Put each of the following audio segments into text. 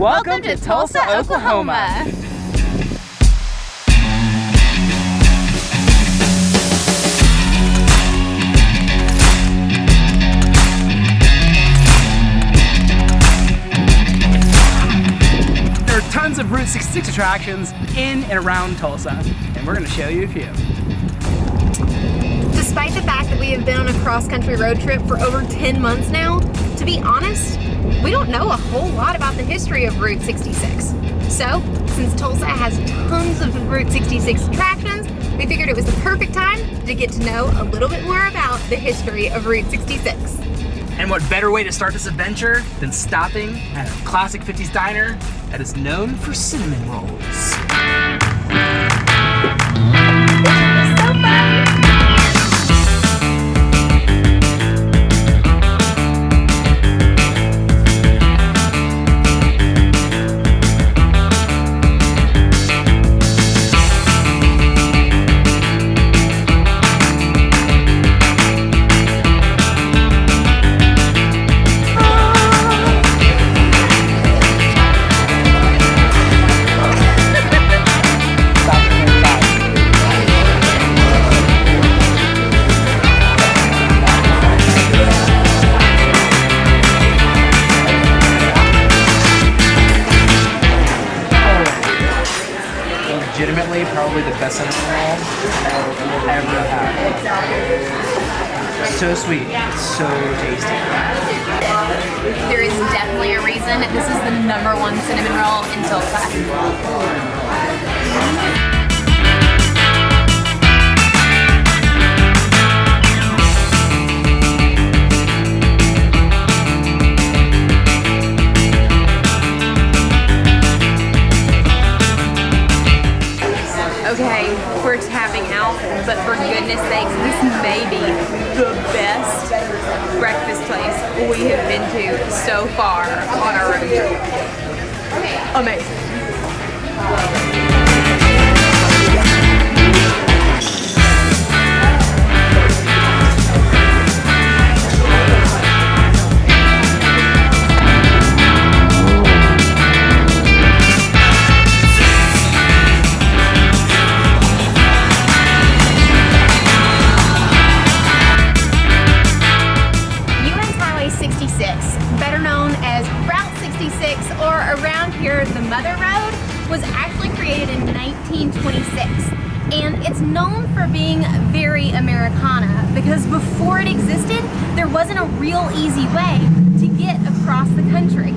Welcome to Tulsa, Oklahoma. There are tons of Route 66 attractions in and around Tulsa, and we're going to show you a few. Despite the fact that we have been on a cross-country road trip for over 10 months now, to be honest, we don't know a whole lot about the history of Route 66. So, since Tulsa has tons of Route 66 attractions, we figured it was the perfect time to get to know a little bit more about the history of Route 66. And what better way to start this adventure than stopping at a classic 50s diner that is known for cinnamon rolls. So fun! Legitimately, probably the best cinnamon roll I've ever had. So sweet, so tasty. There is definitely a reason this is the #1 cinnamon roll in Tulsa. Okay, we're tapping out, but for goodness sakes, this may be the best breakfast place we have been to so far on our road trip. Amazing. Better known as Route 66, or around here the Mother Road, was actually created in 1926, and it's known for being very Americana because before it existed there wasn't a real easy way to get across the country.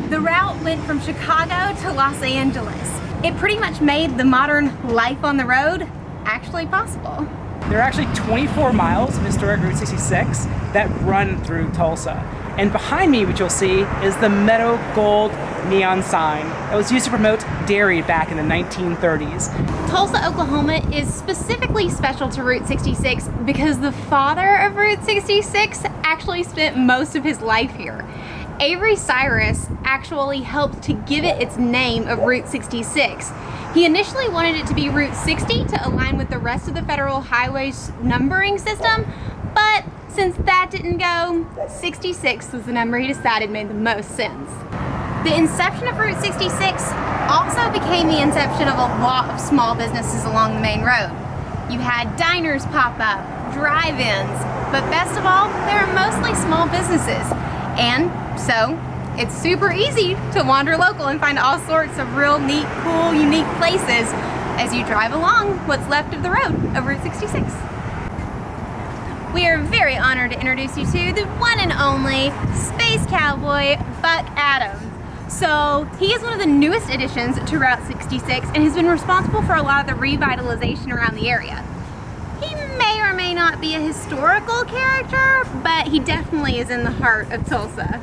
The route went from Chicago to Los Angeles. It pretty much made the modern life on the road actually possible. There are actually 24 miles of historic Route 66 that run through Tulsa. And behind me, what you'll see, is the meadow gold neon sign that was used to promote dairy back in the 1930s. Tulsa, Oklahoma is specifically special to Route 66 because the father of Route 66 actually spent most of his life here. Avery Cyrus actually helped to give it its name of Route 66. He initially wanted it to be Route 60 to align with the rest of the federal highways numbering system, but since that didn't go, 66 was the number he decided made the most sense. The inception of Route 66 also became the inception of a lot of small businesses along the main road. You had diners pop up, drive-ins, but best of all, they were mostly small businesses. And so, it's super easy to wander local and find all sorts of real neat, cool, unique places as you drive along what's left of the road of Route 66. We are very honored to introduce you to the one and only Space Cowboy, Buck Adams. So he is one of the newest additions to Route 66 and has been responsible for a lot of the revitalization around the area. He may or may not be a historical character, but he definitely is in the heart of Tulsa.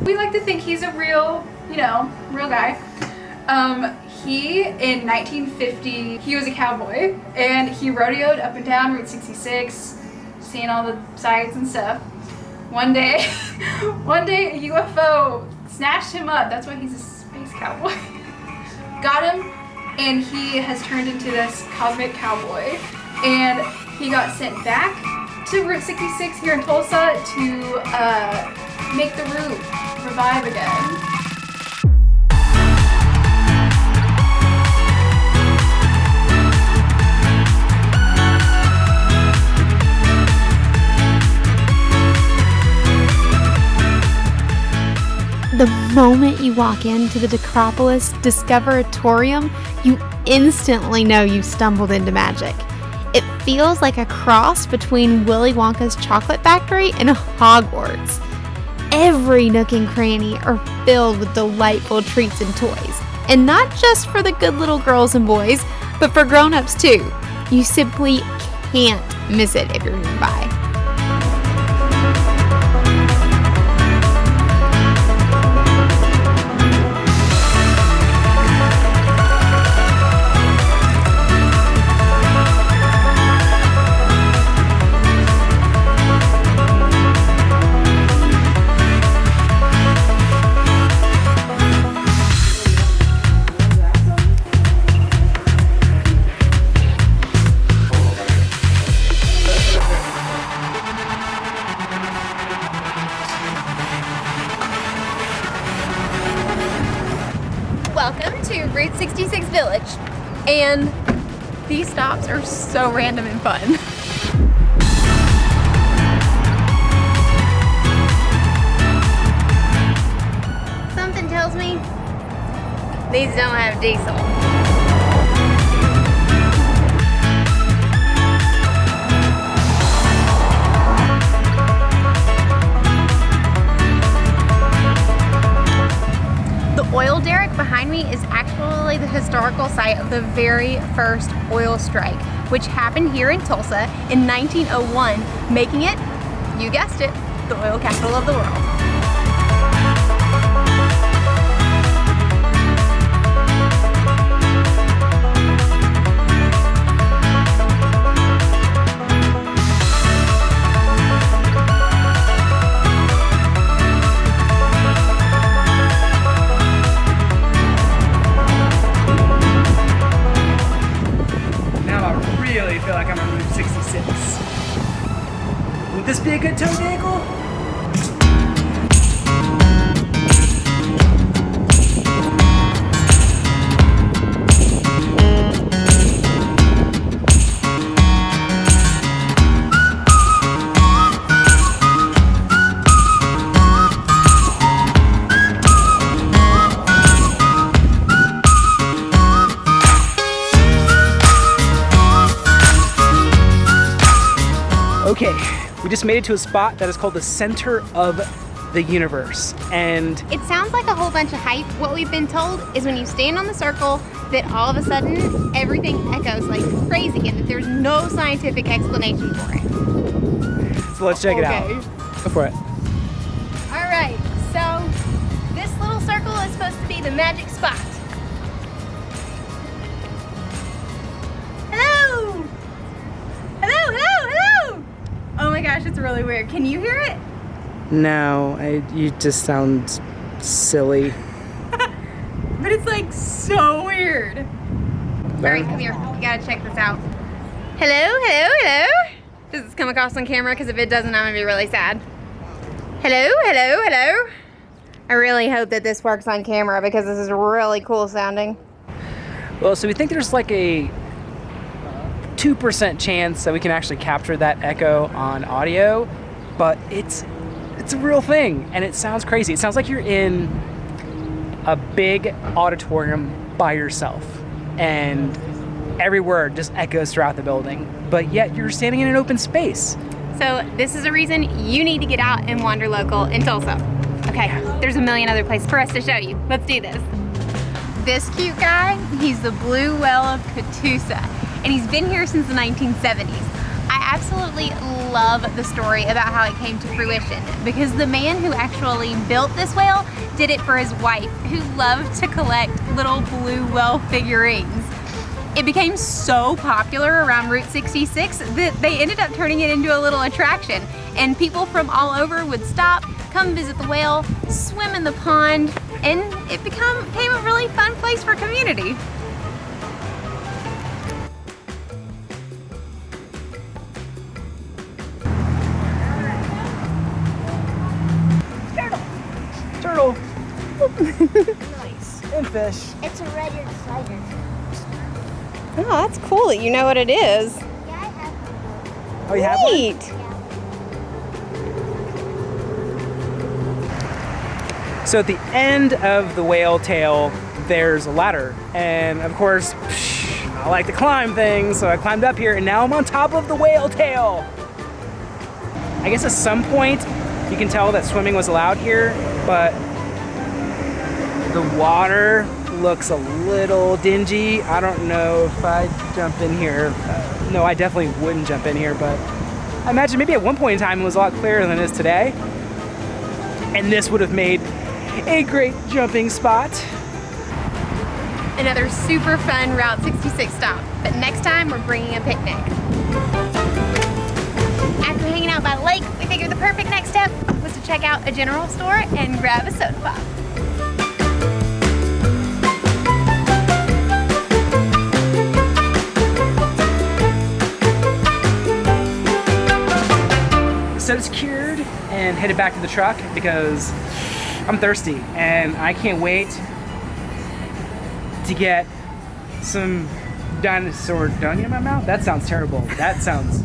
We like to think he's a real, real guy. In 1950, he was a cowboy and he rodeoed up and down Route 66, seeing all the sights and stuff. One day a UFO snatched him up. That's why he's a space cowboy. Got him, and he has turned into this cosmic cowboy. And he got sent back to Route 66 here in Tulsa to make the route revive again. the moment you walk into the Decopolis Discoveratorium, you instantly know you stumbled into magic. It feels like a cross between Willy Wonka's chocolate factory and Hogwarts. Every nook and cranny are filled with delightful treats and toys. And not just for the good little girls and boys, but for grown-ups too. You simply can't miss it if you're nearby. Welcome to Route 66 Village, and these stops are so random and fun. Something tells me these don't have diesel. The oil derrick behind me is actually the historical site of the very first oil strike, which happened here in Tulsa in 1901, making it, you guessed it, the oil capital of the world. I feel like I'm on Route 66. Would this be a good tow vehicle? Okay, we just made it to a spot that is called the center of the universe, and It sounds like a whole bunch of hype. What we've been told is when you stand on the circle, that all of a sudden everything echoes like crazy and that there's no scientific explanation for it. so let's check it out. Okay. Go for it. All right, so this little circle is supposed to be the magic spot. Hello! Hello, hello, hello! Oh my gosh, it's really weird. Can you hear it? No, you just sound silly. But it's like so weird. Alright, come here. You gotta check this out. Hello, hello, hello. Does this come across on camera? Because if it doesn't, I'm gonna be really sad. Hello, hello, hello. I really hope that this works on camera because this is really cool sounding. Well, so we think there's like a 2% chance that we can actually capture that echo on audio, but it's a real thing, and it sounds crazy. It sounds like you're in a big auditorium by yourself, and every word just echoes throughout the building, but yet you're standing in an open space. So this is a reason you need to get out and Wanderlocal in Tulsa. Okay, there's a million other places for us to show you. Let's do this. This cute guy, he's the blue whale of Catoosa, and he's been here since the 1970s. I absolutely love the story about how it came to fruition because the man who actually built this whale did it for his wife, who loved to collect little blue whale figurines. It became so popular around Route 66 that they ended up turning it into a little attraction, and people from all over would stop, come visit the whale, swim in the pond, and it became a really fun place for community. Turtle. Nice. And fish. It's a red cider. Oh, that's cool that you know what it is. Yeah, I have one. Oh, you have one? Neat. So at the end of the whale tail, there's a ladder. And of course, I like to climb things, so I climbed up here and now I'm on top of the whale tail. I guess at some point you can tell that swimming was allowed here, but the water looks a little dingy. I don't know if I'd jump in here. No, I definitely wouldn't jump in here, but I imagine maybe at one point in time it was a lot clearer than it is today. And this would have made a great jumping spot. Another super fun Route 66 stop, but next time we're bringing a picnic. After hanging out by the lake, we figured the perfect next step was to check out a general store and grab a soda pop. Soda's cured and headed back to the truck because I'm thirsty and I can't wait to get some dinosaur dung in my mouth. That sounds terrible. That sounds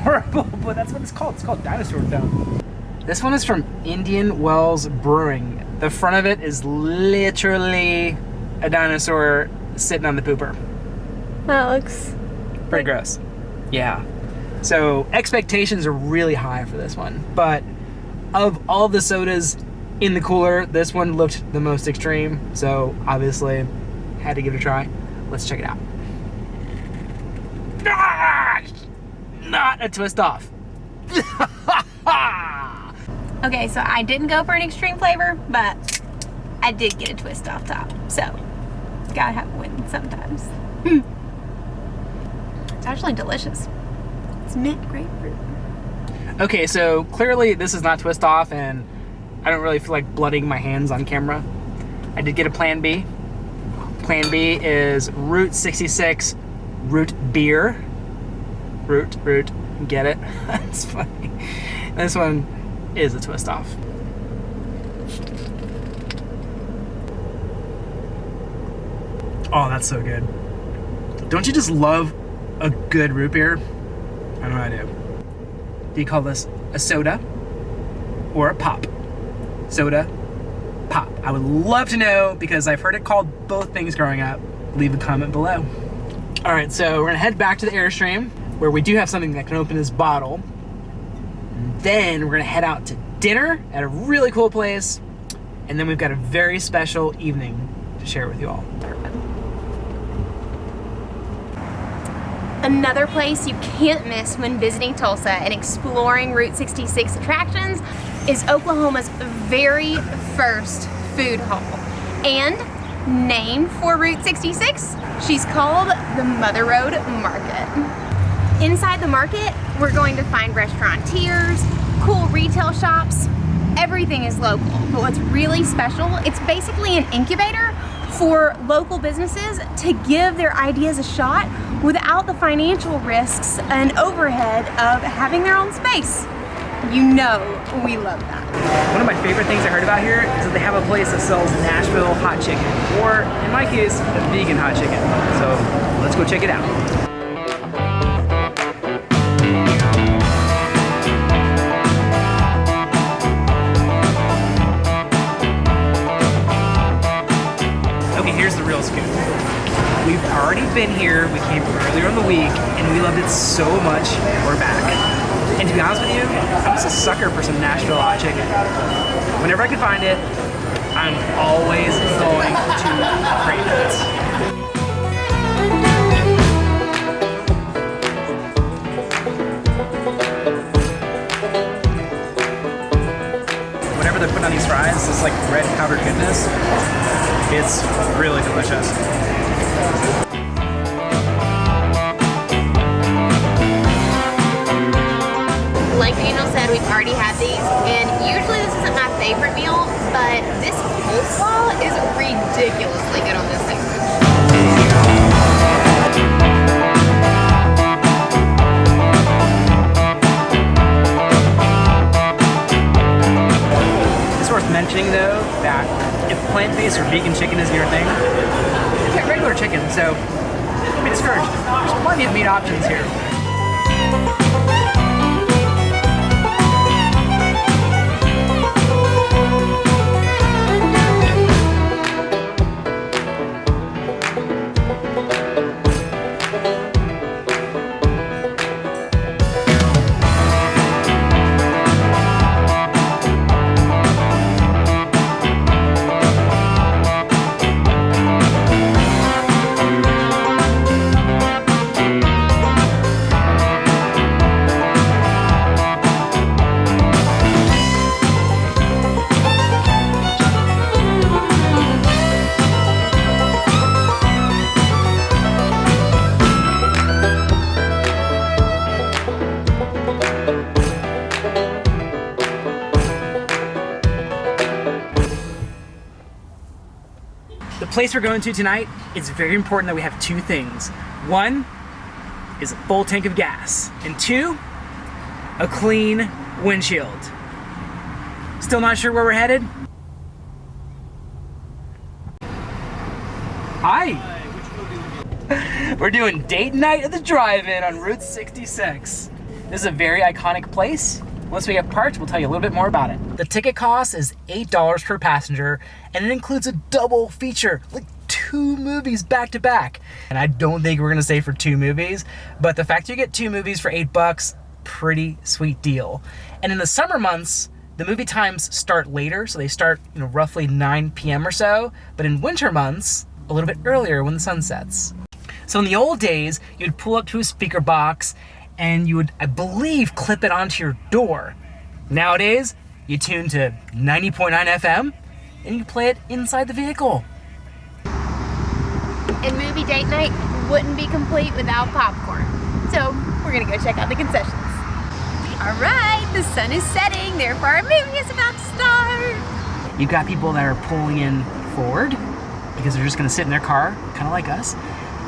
horrible, but that's what it's called. It's called dinosaur dung. This one is from Indian Wells Brewing. The front of it is literally a dinosaur sitting on the pooper. That looks pretty gross. Yeah. So expectations are really high for this one, but of all the sodas in the cooler, this one looked the most extreme. So obviously had to give it a try. Let's check it out. Ah! Not a twist off. okay, so I didn't go for an extreme flavor, but I did get a twist off top. So gotta have a win sometimes. It's actually delicious. It's mint grapefruit. Okay, so clearly this is not twist off, and I don't really feel like blooding my hands on camera. I did get a plan B. Plan B is Route 66 root beer. Root, get it? That's funny. This one is a twist off. Oh, that's so good. Don't you just love a good root beer? I know I do. Do you call this a soda or a pop? Soda, pop. I would love to know because I've heard it called both things growing up. Leave a comment below. All right, so we're gonna head back to the AIRSTREAM where we do have something that can open this bottle. And then we're gonna head out to dinner at a really cool place. And then we've got a very special evening to share with you all. Another place you can't miss when visiting Tulsa and exploring Route 66 attractions is Oklahoma's very first food hall. And named for Route 66, she's called the Mother Road Market. Inside the market, we're going to find restaurateurs, cool retail shops. Everything is local, but what's really special, it's basically an incubator for local businesses to give their ideas a shot without the financial risks and overhead of having their own space. You know we love that. One of my favorite things I heard about here is that they have a place that sells Nashville hot chicken, or in my case, a vegan hot chicken. So let's go check it out. Okay, here's the real scoop. We've already been here, we came earlier in the week, and we loved it so much, we're back. And to be honest with you, I'm just a sucker for some Nashville hot chicken. Whenever I can find it, I'm always going to crave it. Whenever they're putting on these fries, this like red powdered goodness, it's really delicious. Like Daniel said, we've already had these, and usually this isn't my favorite meal, but this coleslaw is ridiculously good on this sandwich. It's worth mentioning though that if plant-based or vegan chicken isn't your thing, get regular chicken, so don't be discouraged. There's plenty of meat options here. The place we're going to tonight, it's very important that we have two things. One is a full tank of gas, and two, a clean windshield. Still not sure where we're headed? Hi! We're doing date night at the drive-in on Route 66. This is a very iconic place. Once we get parked, we'll tell you a little bit more about it. The ticket cost is $8 per passenger, and it includes a double feature, like 2 movies back to back. And I don't think we're gonna stay for 2 movies, but the fact you get 2 movies for $8, pretty sweet deal. And in the summer months, the movie times start later, so they start, roughly 9 p.m. or so, but in winter months, a little bit earlier when the sun sets. So in the old days, you'd pull up to a speaker box and you would, I believe, clip it onto your door. Nowadays, you tune to 90.9 FM and you play it inside the vehicle. And movie date night wouldn't be complete without popcorn. So we're gonna go check out the concessions. All right, the sun is setting, therefore our movie is about to start. You've got people that are pulling in forward because they're just gonna sit in their car, kind of like us.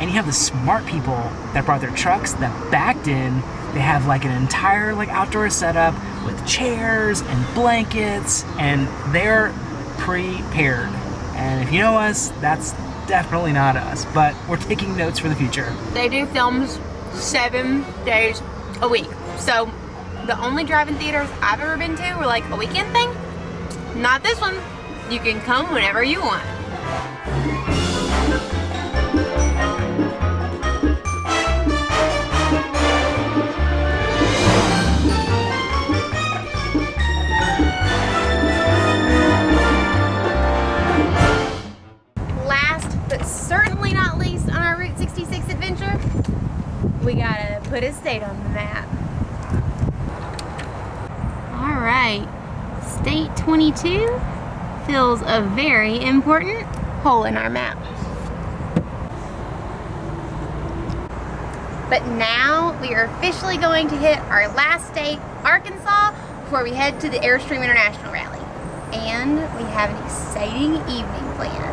And you have the smart people that brought their trucks that backed in. They have like an entire outdoor setup with chairs and blankets, and they're prepared. And if you know us, that's definitely not us, but we're taking notes for the future. They do films 7 days a week. So the only drive-in theaters I've ever been to were like a weekend thing. Not this one. You can come whenever you want. Certainly not least on our Route 66 adventure, we gotta put a state on the map. Alright, State 22 fills a very important hole in our map. But now we are officially going to hit our last state, Arkansas, before we head to the AIRSTREAM International Rally. And we have an exciting evening planned,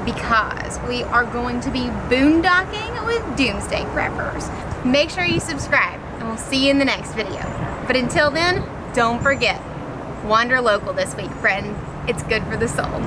because we are going to be boondocking with Doomsday Preppers. Make sure you subscribe, and we'll see you in the next video. But until then, don't forget, Wanderlocal this week, friend. It's good for the soul.